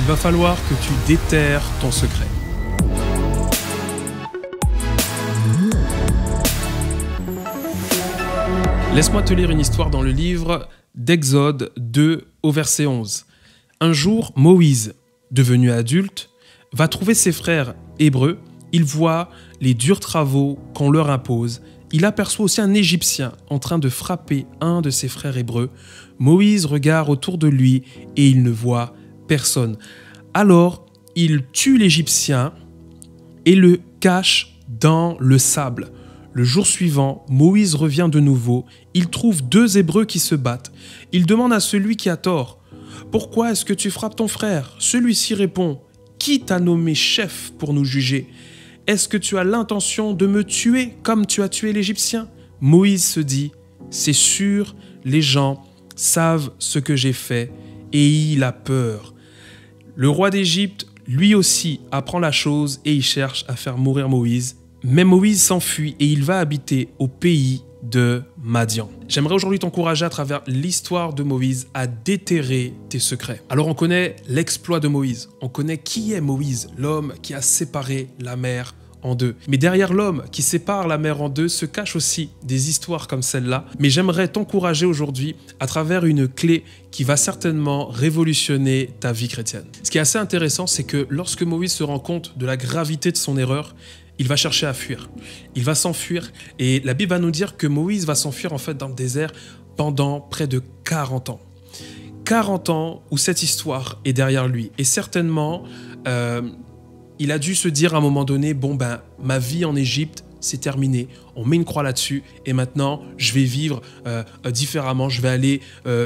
va falloir que tu déterres ton secret. Laisse-moi te lire une histoire dans le livre d'Exode 2 au verset 11. Un jour, Moïse, devenu adulte, va trouver ses frères hébreux. Il voit les durs travaux qu'on leur impose. Il aperçoit aussi un Égyptien en train de frapper un de ses frères hébreux. Moïse regarde autour de lui et il ne voit personne. Alors, il tue l'Égyptien et le cache dans le sable. Le jour suivant, Moïse revient de nouveau. Il trouve deux Hébreux qui se battent. Il demande à celui qui a tort: « Pourquoi est-ce que tu frappes ton frère ?» Celui-ci répond: « Qui t'a nommé chef pour nous juger ? Est-ce que tu as l'intention de me tuer comme tu as tué l'Égyptien ?» Moïse se dit: « C'est sûr, les gens savent ce que j'ai fait. » Et il a peur. Le roi d'Égypte, lui aussi, apprend la chose et il cherche à faire mourir Moïse. Mais Moïse s'enfuit et il va habiter au pays de Madian. J'aimerais aujourd'hui t'encourager à travers l'histoire de Moïse à déterrer tes secrets. Alors on connaît l'exploit de Moïse, on connaît qui est Moïse, l'homme qui a séparé la mer en deux. Mais derrière l'homme qui sépare la mer en deux se cachent aussi des histoires comme celle-là. Mais j'aimerais t'encourager aujourd'hui à travers une clé qui va certainement révolutionner ta vie chrétienne. Ce qui est assez intéressant, c'est que lorsque Moïse se rend compte de la gravité de son erreur, il va chercher à fuir. Il va s'enfuir et la Bible va nous dire que Moïse va s'enfuir en fait dans le désert pendant près de 40 ans. 40 ans où cette histoire est derrière lui. Et certainement, il a dû se dire à un moment donné, bon ben, ma vie en Égypte, c'est terminé. On met une croix là-dessus et maintenant, je vais vivre différemment. Je vais aller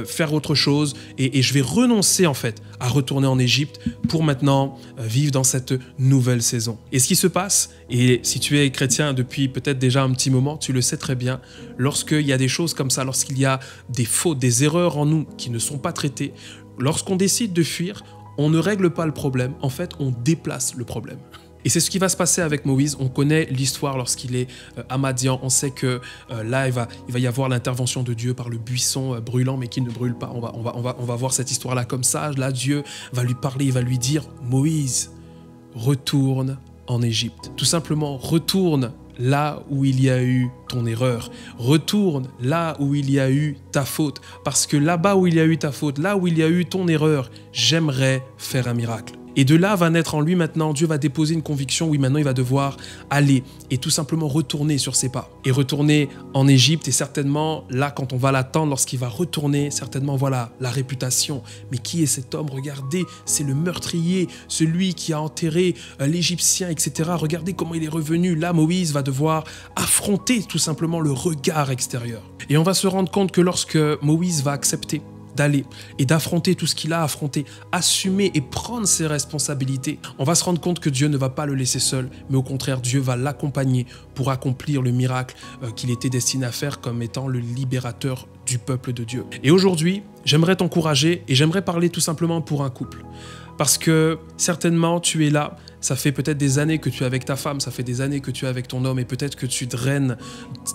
faire autre chose et je vais renoncer en fait à retourner en Égypte pour maintenant vivre dans cette nouvelle saison. Et ce qui se passe, et si tu es chrétien depuis peut-être déjà un petit moment, tu le sais très bien, lorsqu'il y a des choses comme ça, lorsqu'il y a des fautes, des erreurs en nous qui ne sont pas traitées, lorsqu'on décide de fuir, on ne règle pas le problème. En fait, on déplace le problème. Et c'est ce qui va se passer avec Moïse. On connaît l'histoire lorsqu'il est à Madian. On sait que là, il va y avoir l'intervention de Dieu par le buisson brûlant, mais qui ne brûle pas. On va voir cette histoire-là comme ça. Là, Dieu va lui parler, il va lui dire: « Moïse, retourne en Égypte. » Tout simplement, retourne là où il y a eu ton erreur. Retourne là où il y a eu ta faute. Parce que là-bas où il y a eu ta faute, là où il y a eu ton erreur, j'aimerais faire un miracle. Et de là va naître en lui maintenant, Dieu va déposer une conviction, oui, maintenant il va devoir aller et tout simplement retourner sur ses pas. Et retourner en Égypte, et certainement là, quand on va l'attendre, lorsqu'il va retourner, certainement voilà, la réputation. Mais qui est cet homme? Regardez, c'est le meurtrier, celui qui a enterré l'Égyptien, etc. Regardez comment il est revenu. Là, Moïse va devoir affronter tout simplement le regard extérieur. Et on va se rendre compte que lorsque Moïse va accepter d'aller et d'affronter tout ce qu'il a affronté, assumer et prendre ses responsabilités, on va se rendre compte que Dieu ne va pas le laisser seul, mais au contraire, Dieu va l'accompagner pour accomplir le miracle qu'il était destiné à faire comme étant le libérateur du peuple de Dieu. Et aujourd'hui, j'aimerais t'encourager et j'aimerais parler tout simplement pour un couple. Parce que certainement, tu es là, ça fait peut-être des années que tu es avec ta femme, ça fait des années que tu es avec ton homme et peut-être que tu draines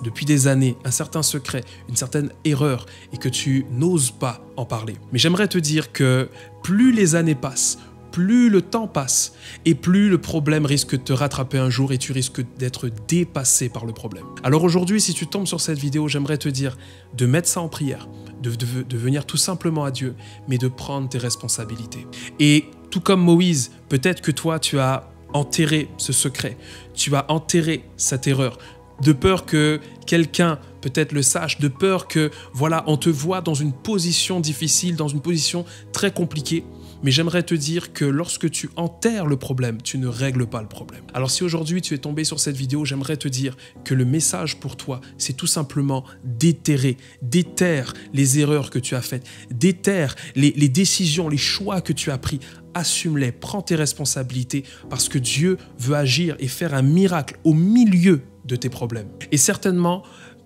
depuis des années un certain secret, une certaine erreur et que tu n'oses pas en parler. Mais j'aimerais te dire que plus les années passent, plus le temps passe et plus le problème risque de te rattraper un jour et tu risques d'être dépassé par le problème. Alors aujourd'hui, si tu tombes sur cette vidéo, j'aimerais te dire de mettre ça en prière, de venir tout simplement à Dieu, mais de prendre tes responsabilités. Et tout comme Moïse, peut-être que toi, tu as enterré ce secret, tu as enterré cette erreur, de peur que quelqu'un peut-être le sache, de peur que, voilà, on te voit dans une position difficile, dans une position très compliquée. Mais j'aimerais te dire que lorsque tu enterres le problème, tu ne règles pas le problème. Alors si aujourd'hui tu es tombé sur cette vidéo, j'aimerais te dire que le message pour toi, c'est tout simplement déterrer, déterre les erreurs que tu as faites, déterre les décisions, les choix que tu as pris, assume-les, prends tes responsabilités parce que Dieu veut agir et faire un miracle au milieu de tes problèmes. Et certainement,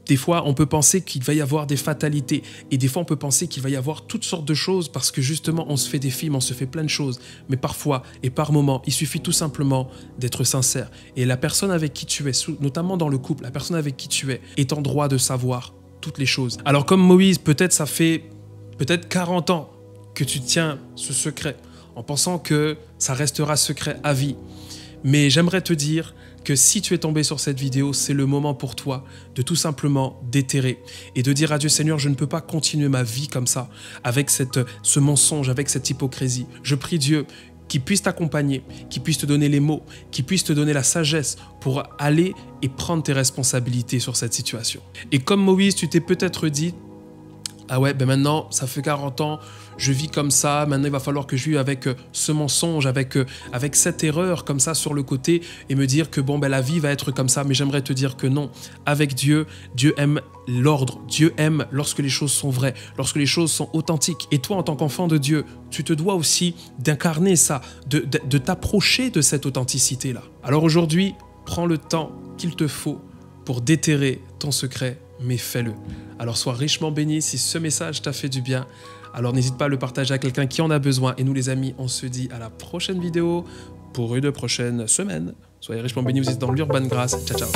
des fois, on peut penser qu'il va y avoir des fatalités et des fois, on peut penser qu'il va y avoir toutes sortes de choses parce que justement, on se fait des films, on se fait plein de choses. Mais parfois et par moments, il suffit tout simplement d'être sincère. Et la personne avec qui tu es, notamment dans le couple, la personne avec qui tu es, est en droit de savoir toutes les choses. Alors comme Moïse, peut-être ça fait 40 ans que tu tiens ce secret en pensant que ça restera secret à vie. Mais j'aimerais te dire que si tu es tombé sur cette vidéo, c'est le moment pour toi de tout simplement déterrer et de dire à Dieu, Seigneur, je ne peux pas continuer ma vie comme ça, avec ce mensonge, avec cette hypocrisie. Je prie Dieu qu'il puisse t'accompagner, qu'il puisse te donner les mots, qu'il puisse te donner la sagesse pour aller et prendre tes responsabilités sur cette situation. Et comme Moïse, tu t'es peut-être dit, ah ouais, ben maintenant, ça fait 40 ans, je vis comme ça, maintenant il va falloir que je vive avec ce mensonge, avec cette erreur comme ça sur le côté et me dire que bon, ben la vie va être comme ça, mais j'aimerais te dire que non. Avec Dieu, Dieu aime l'ordre, Dieu aime lorsque les choses sont vraies, lorsque les choses sont authentiques. Et toi, en tant qu'enfant de Dieu, tu te dois aussi d'incarner ça, de t'approcher de cette authenticité-là. Alors aujourd'hui, prends le temps qu'il te faut pour déterrer ton secret, mais fais-le. Alors sois richement béni si ce message t'a fait du bien. Alors n'hésite pas à le partager à quelqu'un qui en a besoin. Et nous les amis, on se dit à la prochaine vidéo pour une prochaine semaine. Soyez richement bénis, vous êtes dans l'Urban Grace. Ciao, ciao.